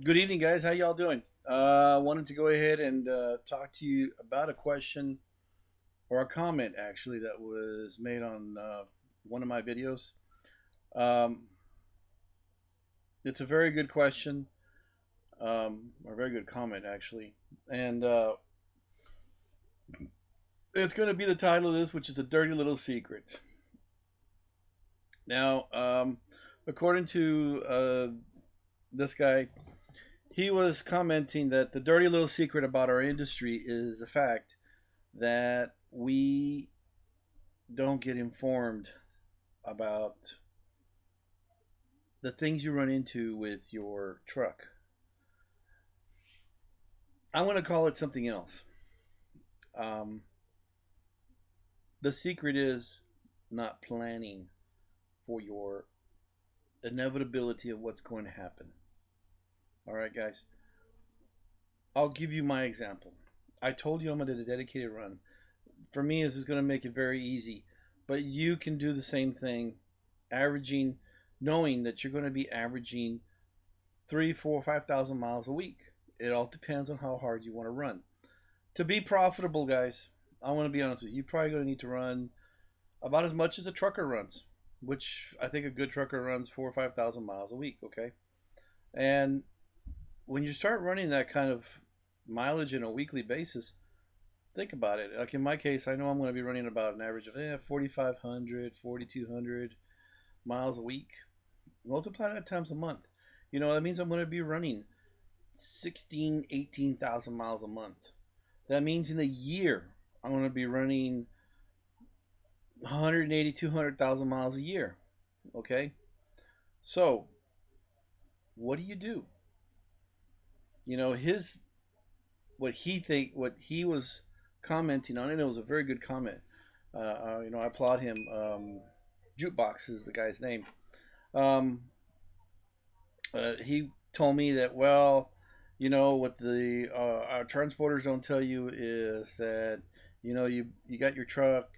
Good evening, guys. How y'all doing? Wanted to go ahead and talk to you about a question or a comment actually that was made on one of my videos. Um, it's a very good question, or a very good comment actually, and it's going to be the title of this, which is a dirty little secret. Now, according to this guy, he was commenting that the dirty little secret about our industry is the fact that we don't get informed about the things you run into with your truck. I'm going to call it something else. Um, the secret is not planning for your inevitability of what's going to happen. All right, guys. I'll give you my example. I told you I'm going to do a dedicated run. For me, this is going to make it very easy, but you can do the same thing, averaging, knowing that you're going to be averaging 3, 4, 5,000 miles a week. It all depends on how hard you want to run. To be profitable, guys, I want to be honest with you. You're probably going to need to run about as much as a trucker runs, which I think a good trucker runs 4 or 5,000 miles a week. Okay, and when you start running that kind of mileage on a weekly basis, think about it. Like in my case, I know I'm going to be running about an average of 4,500, 4,200 miles a week. Multiply that times a month. That means I'm going to be running 16, 18,000 miles a month. That means in a year, I'm going to be running 180, 200,000 miles a year. Okay? So, what do you do? His what he was commenting on, and it was a very good comment. I applaud him. Jukebox is the guy's name. Um, he told me that, well, what the our transporters don't tell you is that, you got your truck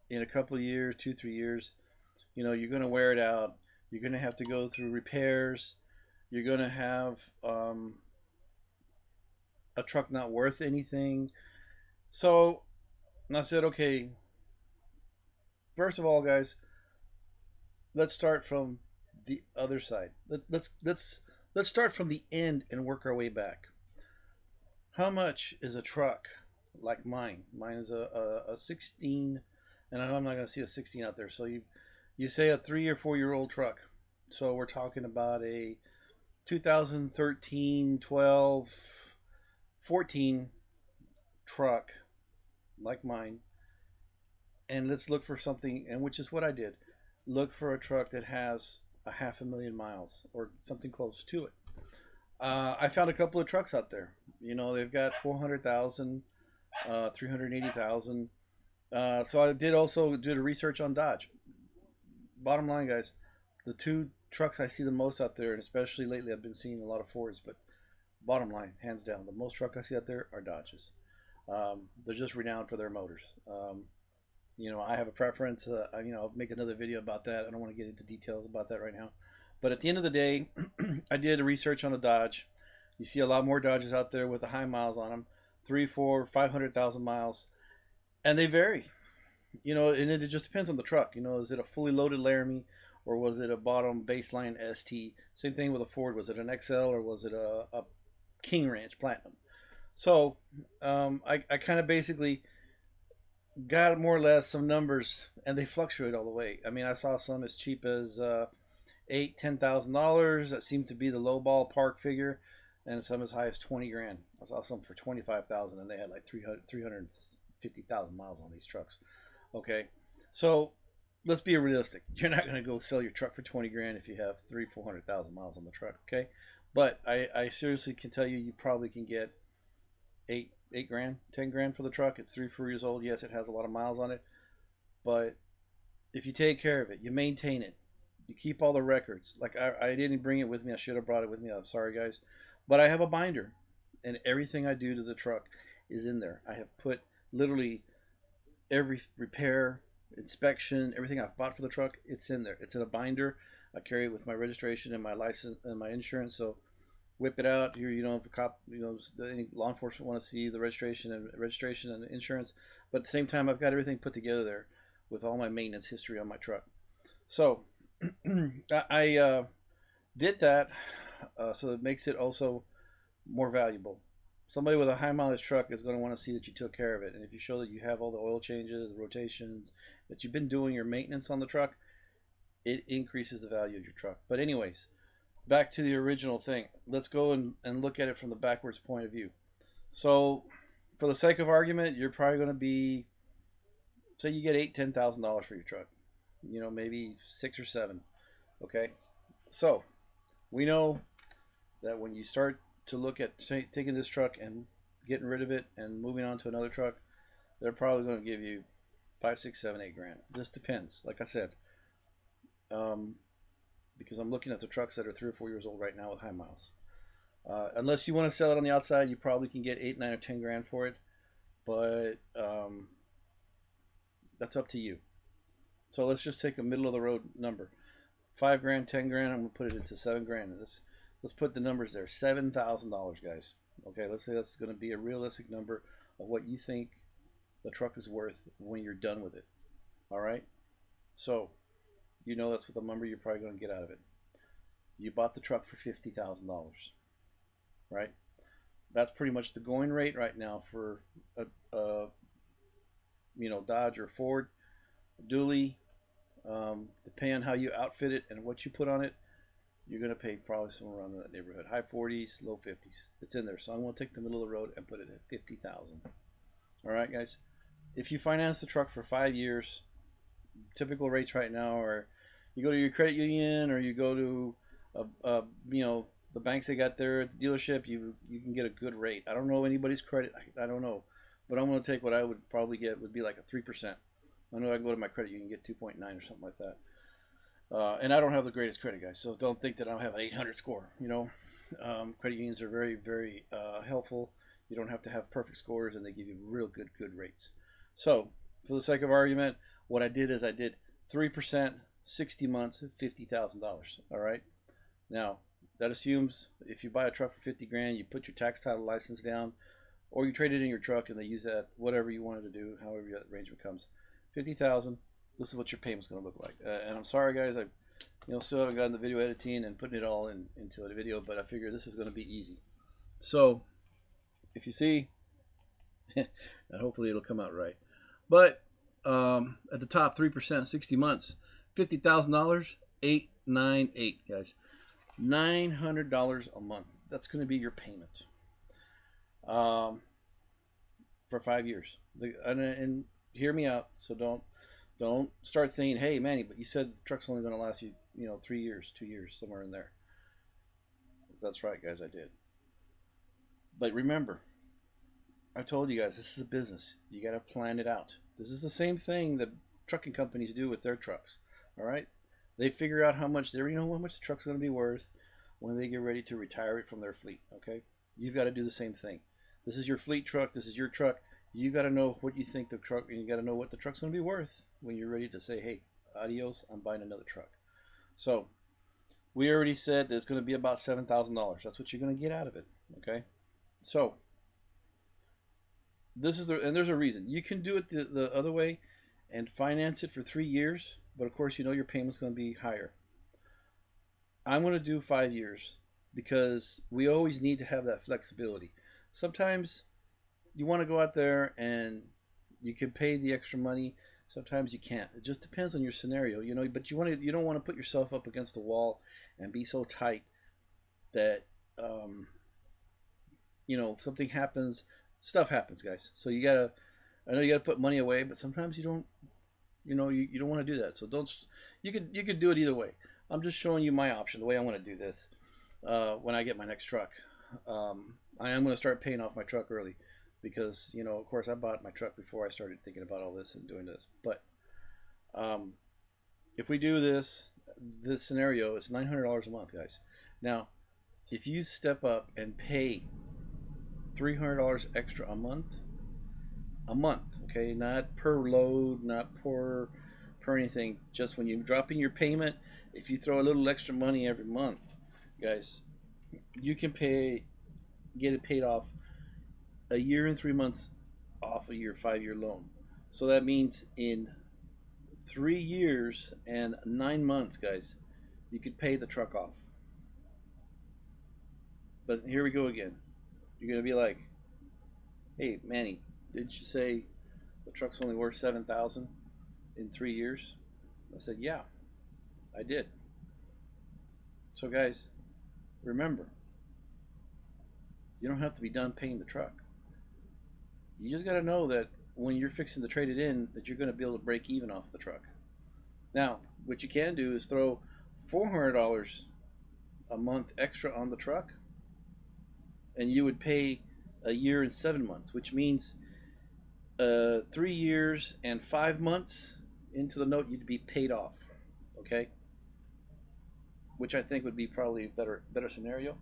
in a couple of years, 2, 3 years, you're going to wear it out. You're going to have to go through repairs. You're going to have a truck not worth anything. So I said, okay, first of all, guys, let's start from the other side. Let's start from the end and work our way back. How much is a truck like mine? Mine is a 16, and I know I'm not going to see a 16 out there. So you say a 3 or 4 year old truck. So we're talking about a 2013, 12, 14 truck like mine. And let's look for something, and which is what I did. Look for a truck that has a 500,000 miles or something close to it. I found a couple of trucks out there. They've got 400,000, 380,000. So I did also do the research on Dodge. Bottom line, guys, the two trucks I see the most out there, and especially lately, I've been seeing a lot of Fords. But bottom line, hands down, the most truck I see out there are Dodges. They're just renowned for their motors. I have a preference. I'll make another video about that. I don't want to get into details about that right now. But at the end of the day, I did a research on a Dodge. You see a lot more Dodges out there with the high miles on them, 3, 4, 500,000 miles, and they vary. And it just depends on the truck. Is it a fully loaded Laramie or was it a bottom baseline ST? Same thing with a Ford. Was it an XL or was it a King Ranch Platinum? So I kind of basically got more or less some numbers, and they fluctuate all the way. I mean, I saw some as cheap as $8,000, $10,000. That seemed to be the low ballpark figure, and some as high as 20 grand. I saw some for 25,000, and they had like 350,000 miles on these trucks. Okay, so let's be realistic. You're not going to go sell your truck for 20 grand if you have 400,000 miles on the truck. Okay, but I seriously can tell you, you probably can get 8 grand, 10 grand for the truck. It's 3, 4 years old. Yes, it has a lot of miles on it, but if you take care of it, you maintain it, you keep all the records. Like I didn't bring it with me. I should have brought it with me. I'm sorry, guys, but I have a binder, and everything I do to the truck is in there. I have put literally every repair, inspection, everything I've bought for the truck. It's in there. It's in a binder. I carry it with my registration and my license and my insurance. So whip it out here. You know, if a cop, you know, any law enforcement want to see the registration and insurance. But at the same time, I've got everything put together there with all my maintenance history on my truck. So I did that, so it makes it also more valuable. Somebody with a high mileage truck is going to want to see that you took care of it, and if you show that you have all the oil changes, the rotations, that you've been doing your maintenance on the truck, it increases the value of your truck. But anyways, back to the original thing. Let's go and look at it from the backwards point of view. So, for the sake of argument, you're probably going to be, say, you get $8,000, $10,000 for your truck. You know, maybe 6 or 7. Okay, so we know that when you start to look at taking this truck and getting rid of it and moving on to another truck, they're probably going to give you 5, 6, 7, 8 grand. Just depends. Like I said, um, because I'm looking at the trucks that are 3 or 4 years old right now with high miles. Unless you want to sell it on the outside, you probably can get 8, 9, or 10 grand for it, but that's up to you. So let's just take a middle of the road number: 5 grand, 10 grand. I'm gonna put it into 7 grand. Let's put the numbers there. $7,000, guys. Okay, let's say that's gonna be a realistic number of what you think the truck is worth when you're done with it. All right. So you know that's what the number you're probably gonna get out of it. You bought the truck for $50,000, right? That's pretty much the going rate right now for a Dodge or Ford dually. Depending on how you outfit it and what you put on it, you're going to pay probably somewhere around that neighborhood. High 40s, low 50s. It's in there. So I'm going to take the middle of the road and put it at 50,000. All right, guys. If you finance the truck for 5 years, typical rates right now are, you go to your credit union or you go to the banks they got there at the dealership, you can get a good rate. I don't know anybody's credit. I don't know. But I'm going to take what I would probably get would be like a 3%. I know I can go to my credit union and get 2.9 or something like that. And I don't have the greatest credit, guys, so don't think that I'll have an 800 score. Credit unions are very, very helpful. You don't have to have perfect scores, and they give you real good rates. So, for the sake of argument, what I did is I did 3%, 60 months, $50,000. All right. Now, that assumes if you buy a truck for 50 grand, you put your tax title license down, or you trade it in your truck and they use that, whatever you wanted to do, however your arrangement comes. 50,000. This is what your payment's going to look like. And I'm sorry, guys, I still haven't gotten the video editing and putting it all into a video, but I figure this is going to be easy. So, if you see, and hopefully it'll come out right. But at the top, 3%, 60 months, $50,000, 898, guys. $900 a month. That's going to be your payment for 5 years. And hear me out. So don't start saying, hey, Manny, but you said the truck's only going to last you, 3 years, 2 years, somewhere in there. That's right, guys, I did. But remember, I told you guys, this is a business. You got to plan it out. This is the same thing that trucking companies do with their trucks. All right? They figure out how much how much the truck's going to be worth when they get ready to retire it from their fleet. Okay? You've got to do the same thing. This is your fleet truck. This is your truck. You got to know what you think the truck, and you got to know what the truck's going to be worth when you're ready to say, hey, adios, I'm buying another truck. So we already said that it's going to be about $7,000. That's what you're going to get out of it. Okay? So and there's a reason. You can do it the other way and finance it for 3 years, but of course your payment's going to be higher. I'm going to do 5 years because we always need to have that flexibility. Sometimes you want to go out there and you can pay the extra money. Sometimes you can't. It just depends on your scenario, but you don't want to put yourself up against the wall and be so tight that something happens. Stuff happens, guys. So I know you gotta put money away, but sometimes you don't you don't want to do that. So you could do it either way. I'm just showing you my option, the way I want to do this. When I get my next truck, I am going to start paying off my truck early because of course I bought my truck before I started thinking about all this and doing this. But if we do this scenario, it's $900 a month, guys. Now, if you step up and pay $300 extra a month, okay, not per load, not per anything, just when you drop in your payment, if you throw a little extra money every month, guys, you can get it paid off a year and 3 months off of your 5-year loan. So that means in 3 years and 9 months, guys, you could pay the truck off. But here we go again. You're gonna be like, "Hey, Manny, didn't you say the truck's only worth 7,000 in 3 years?" I said, "Yeah, I did." So, guys, remember, you don't have to be done paying the truck. You just got to know that when you're fixing to trade it in, that you're going to be able to break even off the truck. Now, what you can do is throw $400 a month extra on the truck, and you would pay a year and 7 months, which means 3 years and 5 months into the note, you'd be paid off. Okay, which I think would be probably a better scenario.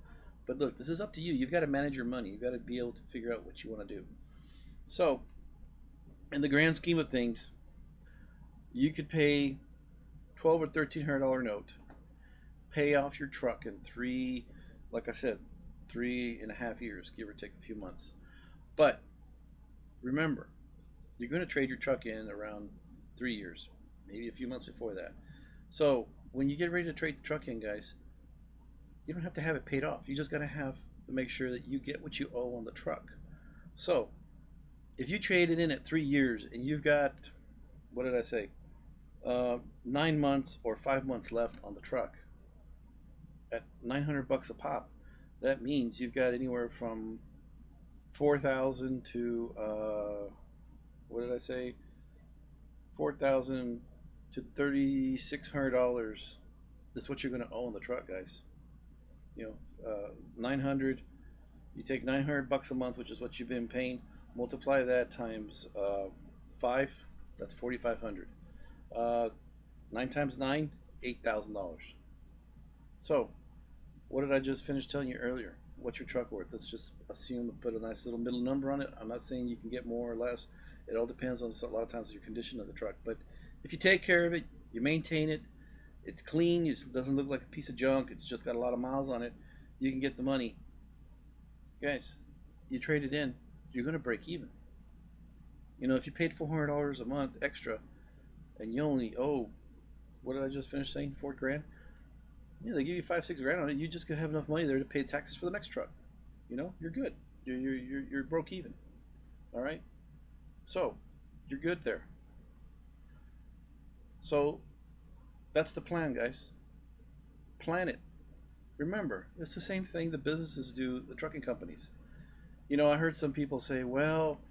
But look, this is up to you. You've got to manage your money. You've got to be able to figure out what you want to do. So, in the grand scheme of things, you could pay $1,200 or $1,300 note, pay off your truck in like I said, 3.5 years, give or take a few months. But remember, you're going to trade your truck in around 3 years, maybe a few months before that. So when you get ready to trade the truck in, guys, you don't have to have it paid off. You just got to have to make sure that you get what you owe on the truck. So if you trade it in at 3 years and you've got, what did I say, 9 months or 5 months left on the truck at $900 a pop, that means you've got anywhere from 4,000 to what did I say? 4,000 to $3,600. That's what you're going to owe on the truck, guys. 900. You take $900 a month, which is what you've been paying. Multiply that times 5. That's 4,500. 9 times 9, $8,000. So, what did I just finish telling you earlier? What's your truck worth? Let's just assume put a nice little middle number on it. I'm not saying you can get more or less. It all depends on a lot of times your condition of the truck. But if you take care of it, you maintain it, it's clean, it doesn't look like a piece of junk, it's just got a lot of miles on it, you can get the money. Guys, you trade it in, you're going to break even. If you paid $400 a month extra and you only owe, what did I just finish saying, 4 grand? They give you 5-6 grand on it. You just gonna have enough money there to pay taxes for the next truck. You're good. You're broke even. All right. So you're good there. So that's the plan, guys. Plan it. Remember, it's the same thing the businesses do, the trucking companies. I heard some people say, well,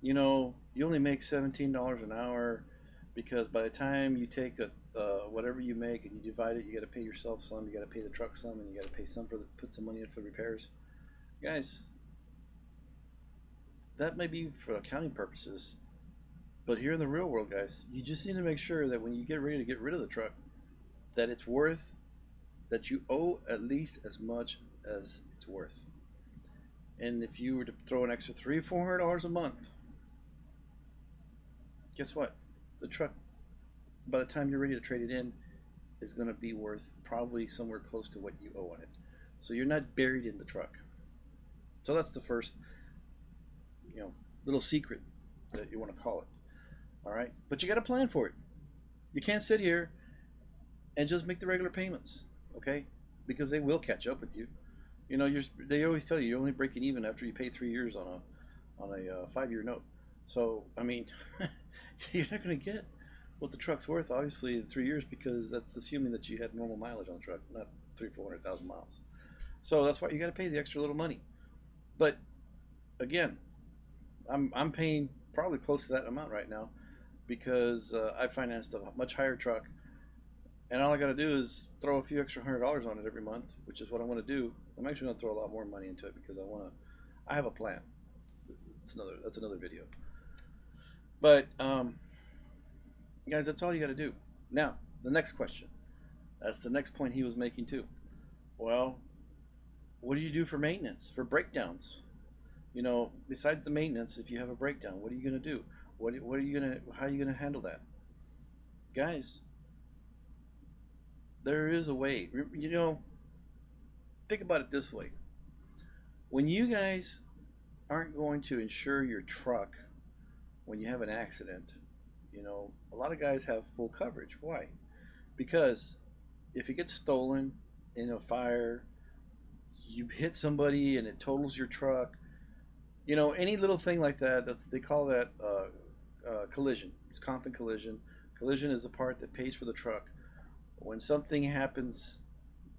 you only make $17 an hour because by the time you take whatever you make and you divide it, you got to pay yourself some, you got to pay the truck some, and you got to pay some put some money in for repairs. Guys, that may be for accounting purposes, but here in the real world, guys, you just need to make sure that when you get ready to get rid of the truck, that it's worth, that you owe at least as much as it's worth. And if you were to throw an extra $300-$400 a month, guess what? The truck, by the time you're ready to trade it in, is going to be worth probably somewhere close to what you owe on it. So you're not buried in the truck. So that's the first, you know, little secret that you want to call it. All right, but you got to plan for it. You can't sit here and just make the regular payments, okay? Because they will catch up with you. They always tell you you're only breaking even after you pay 3 years on a 5-year note. So I mean, you're not going to get what the truck's worth, obviously, in 3 years because that's assuming that you had normal mileage on the truck, not 300,000-400,000 miles. So that's why you got to pay the extra little money. But again, I'm paying probably close to that amount right now because I financed a much higher truck, and all I got to do is throw a few extra $100 on it every month, which is what I want to do. I'm actually going to throw a lot more money into it because I have a plan. That's another video. But guys, that's all you got to do. Now, the next question. That's the next point he was making too. Well, what do you do for maintenance, for breakdowns? Besides the maintenance, if you have a breakdown, what are you going to do? How are you going to handle that? Guys, there is a way. Think about it this way: when you guys aren't going to insure your truck when you have an accident, a lot of guys have full coverage. Why? Because if it gets stolen in a fire, you hit somebody and it totals your truck, any little thing like that, they call that collision. It's comp and collision. Collision is the part that pays for the truck. When something happens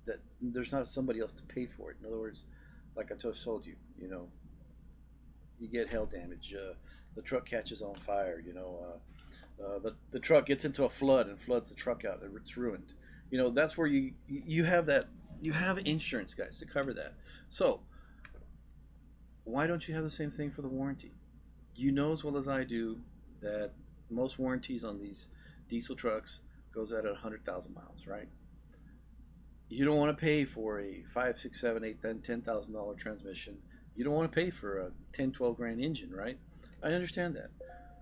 that there's not somebody else to pay for it. In other words, like I just told you, you get hail damage. The truck catches on fire. The truck gets into a flood and floods the truck out. It's ruined. That's where you have that. You have insurance, guys, to cover that. So why don't you have the same thing for the warranty? You know as well as I do that most warranties on these diesel trucks goes out at 100,000 miles, right? You don't want to pay for a 5, 6, 7, 8, then $10,000 transmission. You don't want to pay for a 10, 12 grand engine, right? I understand that.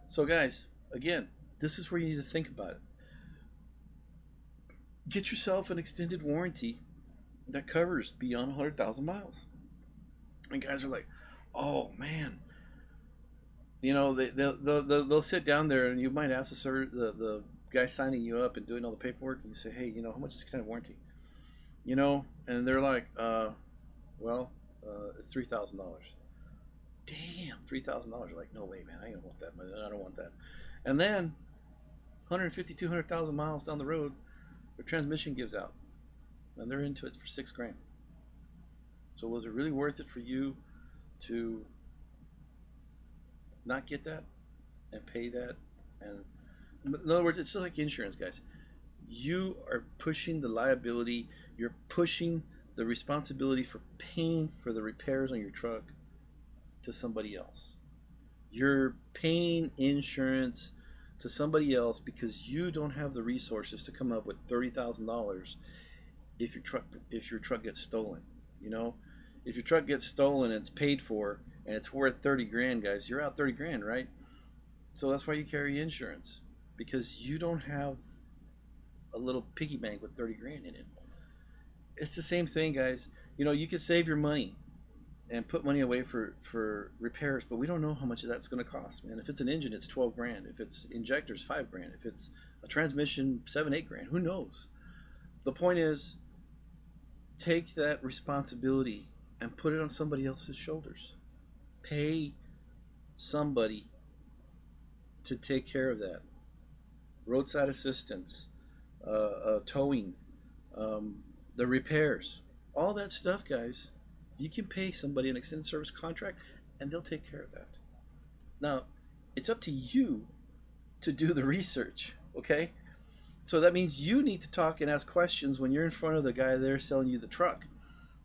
So guys, again, this is where you need to think about it. Get yourself an extended warranty that covers beyond 100,000 miles. And guys are like, oh man, they'll sit down there and you might ask the guy signing you up and doing all the paperwork, and you say, hey, how much is extended warranty? And they're like, it's $3,000. Damn, $3,000. Like, no way, man, I don't want that money. I don't want that. And then 150, 200,000 miles down the road, their transmission gives out, and they're into it for 6 grand. So was it really worth it for you to not get that and pay that? And in other words, it's still like insurance, guys. You are pushing the liability. You're pushing the responsibility for paying for the repairs on your truck to somebody else. You're paying insurance to somebody else because you don't have the resources to come up with $30,000 if your truck gets stolen. If your truck gets stolen and it's paid for and it's worth 30 grand, guys, you're out 30 grand, right? So that's why you carry insurance, because you don't have a little piggy bank with 30 grand in it. It's the same thing, guys. You can save your money and put money away for repairs, but we don't know how much of that's going to cost, man. If it's an engine, it's 12 grand. If it's injectors, 5 grand. If it's a transmission, 7, 8 grand. Who knows? The point is, take that responsibility and put it on somebody else's shoulders. Pay somebody to take care of that. Roadside assistance, towing, the repairs, all that stuff, guys. You can pay somebody an extended service contract and they'll take care of that. Now, it's up to you to do the research, okay? So that means you need to talk and ask questions when you're in front of the guy there selling you the truck.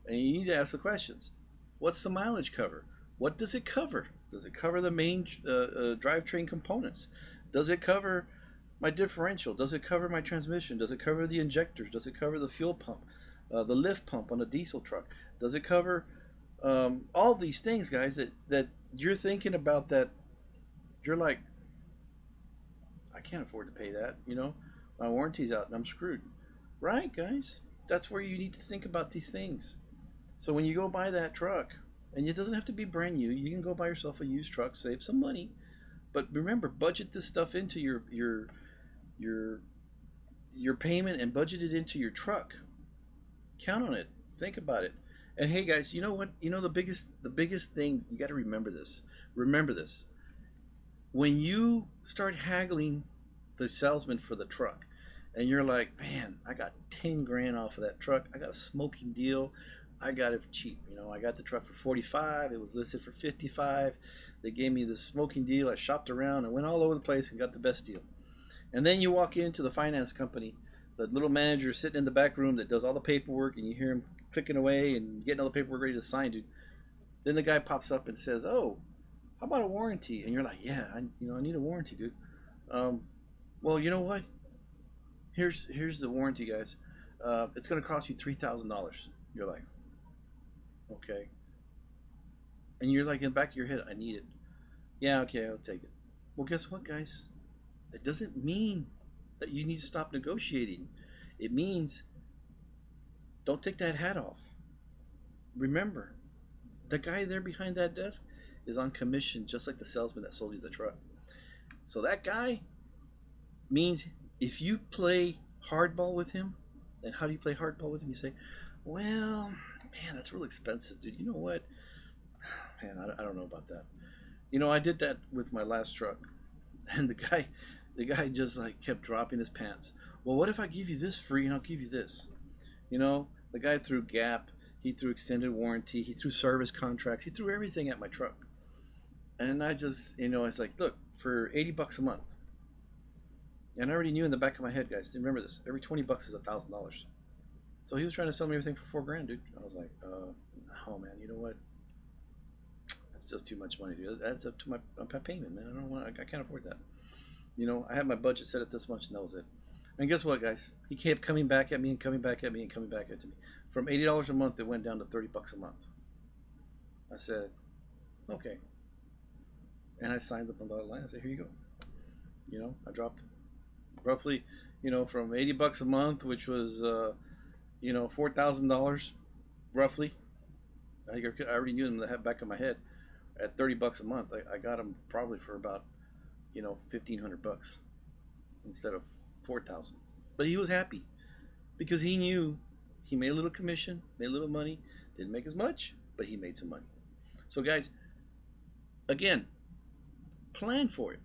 And you need to ask the questions. What's the mileage cover? What does it cover? Does it cover the main drivetrain components? Does it cover my differential? Does it cover my transmission? Does it cover the injectors? Does it cover the fuel pump? The lift pump on a diesel truck? Does it cover all these things, guys, that you're thinking about, that you're like, I can't afford to pay that, my warranty's out and I'm screwed. Right, guys? That's where you need to think about these things. So when you go buy that truck, and it doesn't have to be brand new, you can go buy yourself a used truck, save some money, but remember, budget this stuff into your payment and budget it into your truck. Count on it. Think about it. And hey, guys, you know what? The biggest thing, you got to remember this. Remember this. When you start haggling the salesman for the truck, and you're like, man, I got 10 grand off of that truck. I got a smoking deal. I got it cheap. I got the truck for 45. It was listed for 55. They gave me the smoking deal. I shopped around and went all over the place and got the best deal. And then you walk into the finance company, the little manager sitting in the back room that does all the paperwork, and you hear him clicking away and getting all the paperwork ready to sign, dude. Then the guy pops up and says, oh, how about a warranty? And you're like, yeah, I need a warranty, dude. Well, you know what? Here's the warranty, guys. It's going to cost you $3,000. You're like, okay. And you're like, in the back of your head, I need it. Yeah, okay, I'll take it. Well, guess what, guys? It doesn't mean that you need to stop negotiating. It means don't take that hat off. remember, the guy there behind that desk is on commission, just like the salesman that sold you the truck. So that guy means if you play hardball with him, and how do you play hardball with him? You say, well, man, that's real expensive, dude. You know what? Man, I don't know about that. I did that with my last truck, and the guy just like kept dropping his pants. Well, what if I give you this free and I'll give you this? The guy threw gap, he threw extended warranty, he threw service contracts, he threw everything at my truck. And I just, it's like, look, for $80 a month. And I already knew in the back of my head, guys, remember this, every $20 is $1,000. So he was trying to sell me everything for $4,000, dude. I was like, oh man, you know what? That's just too much money, dude. That's up to my payment, man. I can't afford that. I had my budget set at this much, and that was it. And guess what, guys? He kept coming back at me and coming back at me and coming back at me. From $80 a month, it went down to $30 a month. I said, okay. And I signed up on the dotted line. I said, here you go. I dropped roughly, from $80 a month, which was, $4,000 roughly. I already knew in the back of my head. At $30 a month, I got him probably for about, $1,500 instead of 4,000. But he was happy because he knew he made a little commission, made a little money, didn't make as much, but he made some money. So guys, again, plan for it.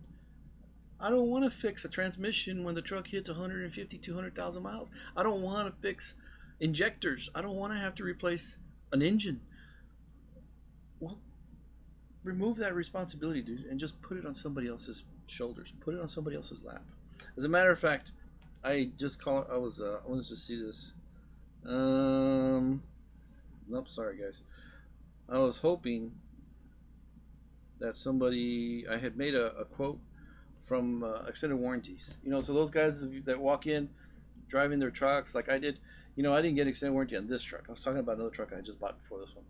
I don't want to fix a transmission when the truck hits 150, 200,000 miles. I don't want to fix injectors. I don't want to have to replace an engine. Well, remove that responsibility, dude, and just put it on somebody else's shoulders. Put it on somebody else's lap. As a matter of fact, I just call. I wanted to see this. Nope, sorry guys. I was hoping that I had made a quote from extended warranties. So those guys that walk in driving their trucks like I did, I didn't get extended warranty on this truck. I was talking about another truck I just bought before this one.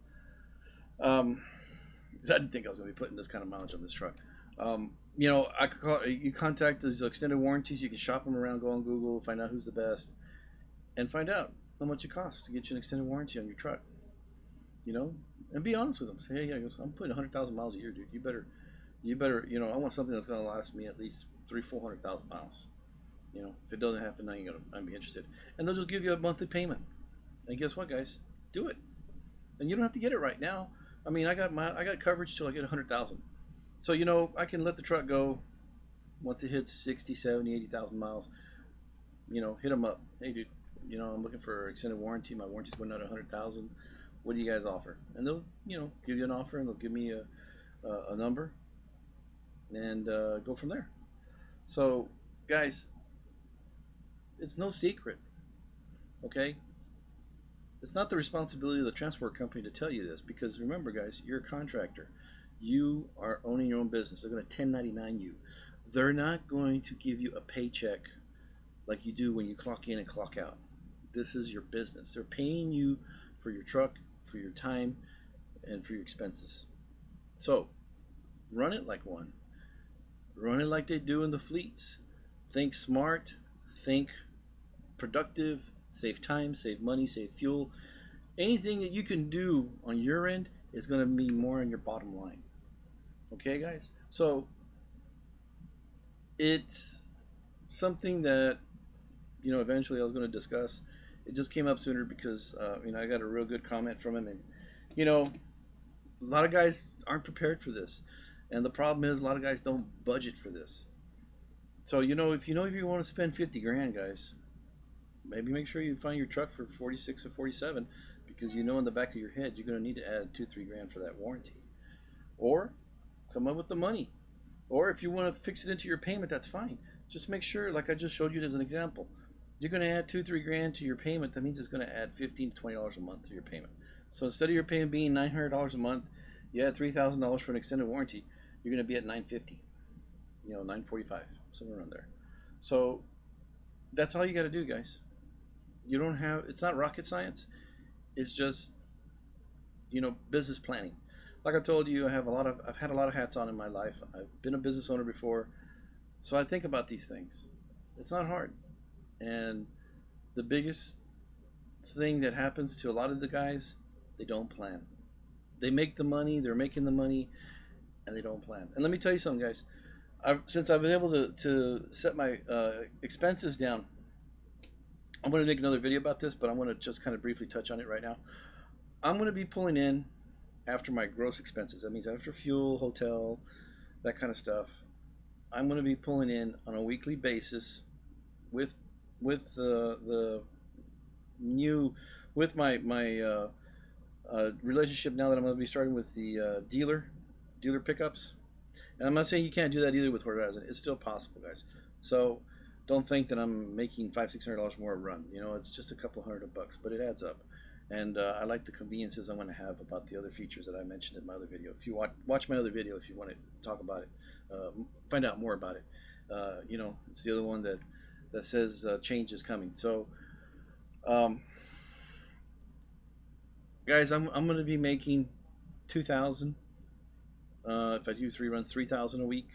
'Cause I didn't think I was going to be putting this kind of mileage on this truck. I could you contact these extended warranties. You can shop them around, go on Google, find out who's the best, and find out how much it costs to get you an extended warranty on your truck. And be honest with them. Say, hey, yeah, I'm putting 100,000 miles a year, dude. You better, I want something that's going to last me at least 400,000 miles. If it doesn't happen, I'm be interested. And they'll just give you a monthly payment. And guess what, guys? Do it. And you don't have to get it right now. I mean, I got coverage till I get 100,000. So, I can let the truck go once it hits 60, 70, 80,000 miles. Hit them up. Hey, dude, I'm looking for extended warranty. My warranty's going out 100,000. What do you guys offer? And they'll, give you an offer, and they'll give me a number, and go from there. So, guys, it's no secret, okay? It's not the responsibility of the transport company to tell you this, because remember, guys, you're a contractor. You are owning your own business. They're going to 1099 you. They're not going to give you a paycheck like you do when you clock in and clock out. This is your business. They're paying you for your truck, for your time, and for your expenses. So, run it like one. Run it like they do in the fleets. Think smart, think productive, save time, save money, save fuel. Anything that you can do on your end is going to mean more on your bottom line. Okay, guys? So, it's something that, eventually I was going to discuss. It just came up sooner because, I got a real good comment from him. And, a lot of guys aren't prepared for this. And the problem is a lot of guys don't budget for this. So, if you want to spend 50 grand, guys, maybe make sure you find your truck for 46 or 47, because in the back of your head you're going to need to add 2-3 grand for that warranty, or come up with the money, or if you want to fix it into your payment, that's fine. Just make sure, like I just showed you as an example, you're going to add 2-3 grand to your payment. That means it's going to add $15 to $20 a month to your payment. So instead of your payment being $900 a month, you add $3,000 for an extended warranty, you're going to be at $950, $945, somewhere around there. So that's all you got to do, guys. It's not rocket science. It's just, business planning. Like I told you, I've had a lot of hats on in my life. I've been a business owner before. So I think about these things. It's not hard. And the biggest thing that happens to a lot of the guys They don't plan. They make the money, they're making the money, and they don't plan. And let me tell you something, guys. Since I've been able to set my expenses down, I'm going to make another video about this, but I'm going to just kind of briefly touch on it right now. I'm going to be pulling in after my gross expenses. That means after fuel, hotel, that kind of stuff. I'm going to be pulling in on a weekly basis with the new with my relationship now that I'm going to be starting with the dealer pickups. And I'm not saying you can't do that either with Horizon. It's still possible, guys. So don't think that I'm making $500-600 more a run. You know, it's just a couple $100, but it adds up. And I like the conveniences I'm going to have about the other features that I mentioned in my other video. If you watch my other video, if you want to talk about it, find out more about it. You know, it's the other one that says change is coming. So, um, guys, I'm going to be making 2,000. If I do 3 runs, 3,000 a week.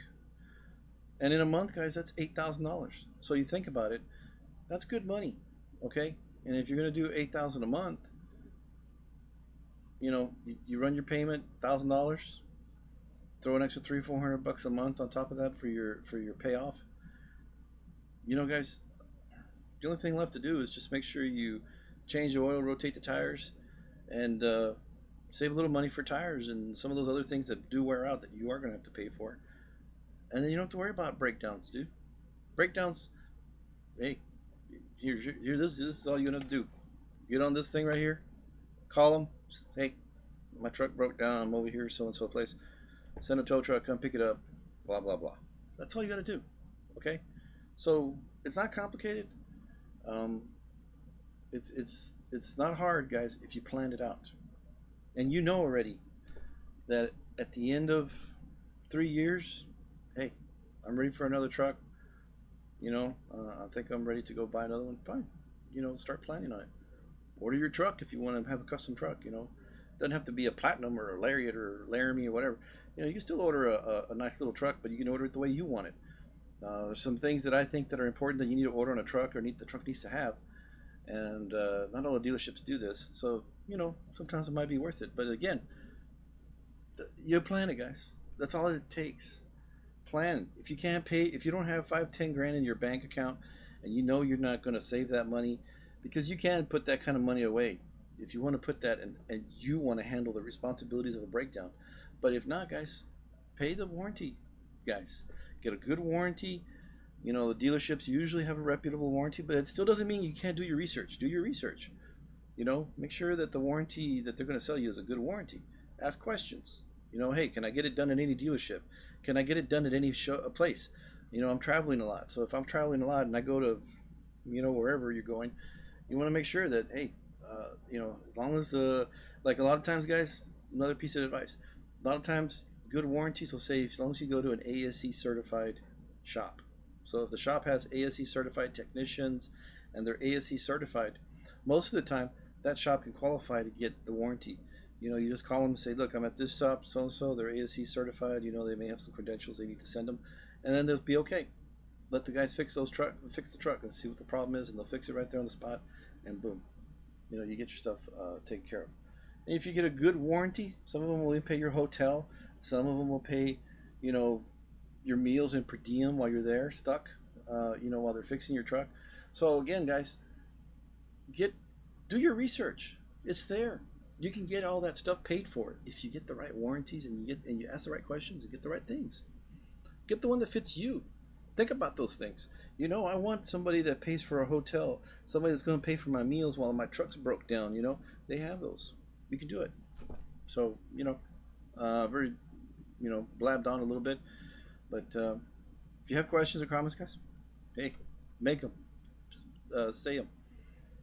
And in a month, guys, that's $8,000. So you think about it, that's good money, okay? And if you're going to do 8,000 a month, you know, you run your payment, $1,000, throw an extra $300-400 a month on top of that for your payoff. You know, guys, the only thing left to do is just make sure you change the oil, rotate the tires, and save a little money for tires and some of those other things that do wear out that you are going to have to pay for. And then you don't have to worry about breakdowns, dude. Breakdowns, hey, here this is all you're going to do. Get on this thing right here, call them, hey, my truck broke down, I'm over here, so-and-so place. Send a tow truck, come pick it up, blah, blah, blah. That's all you got to do, okay? So it's not complicated. Um, it's not hard, guys, if you plan it out. And you know already that at the end of 3 years, hey, I'm ready for another truck. You know, I think I'm ready to go buy another one. Fine. You know, start planning on it. Order your truck if you want to have a custom truck. You know, it doesn't have to be a Platinum or a Lariat or Laramie or whatever. You know, you can still order a nice little truck, but you can order it the way you want it. There's some things that I think that are important that you need to order on a truck or the truck needs to have. And not all the dealerships do this. So, you know, sometimes it might be worth it. But again, you plan it, guys. That's all it takes. Plan. If you can't pay, if you don't have 5-10 grand in your bank account and you know you're not going to save that money, because you can put that kind of money away if you want to put that and you want to handle the responsibilities of a breakdown. But if not, guys, pay the warranty, guys. Get a good warranty. You know, the dealerships usually have a reputable warranty, but it still doesn't mean you can't do your research. Do your research. You know, make sure that the warranty that they're going to sell you is a good warranty. Ask questions. You know, hey, can I get it done at any dealership? Can I get it done at any place? You know, I'm traveling a lot. So if I'm traveling a lot and I go to, you know, wherever you're going, you want to make sure that, hey, you know, as long as, like a lot of times, guys, another piece of advice. A lot of times, good warranties will say as long as you go to an ASE certified shop. So if the shop has ASE certified technicians and they're ASE certified, most of the time, that shop can qualify to get the warranty. You know, you just call them and say, look, I'm at this shop, so-and-so, they're ASE certified, you know, they may have some credentials they need to send them, and then they'll be okay. Let the guys fix the truck and see what the problem is, and they'll fix it right there on the spot, and boom. You know, you get your stuff taken care of. And if you get a good warranty, some of them will pay your hotel, some of them will pay, you know, your meals and per diem while you're there, stuck, you know, while they're fixing your truck. So again, guys, do your research. It's there. You can get all that stuff paid for if you get the right warranties and you ask the right questions and get the right things. Get the one that fits you. Think about those things. You know, I want somebody that pays for a hotel, somebody that's going to pay for my meals while my truck's broke down. You know, they have those. You can do it. So, you know, very, you know, blabbed on a little bit, but if you have questions or comments, guys, hey, make them, say them.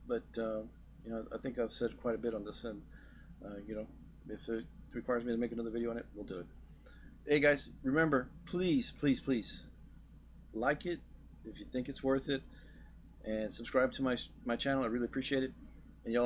But you know, I think I've said quite a bit on this, and you know, if it requires me to make another video on it, we'll do it. Hey guys, remember, please, please, please, like it if you think it's worth it, and subscribe to my channel. I really appreciate it.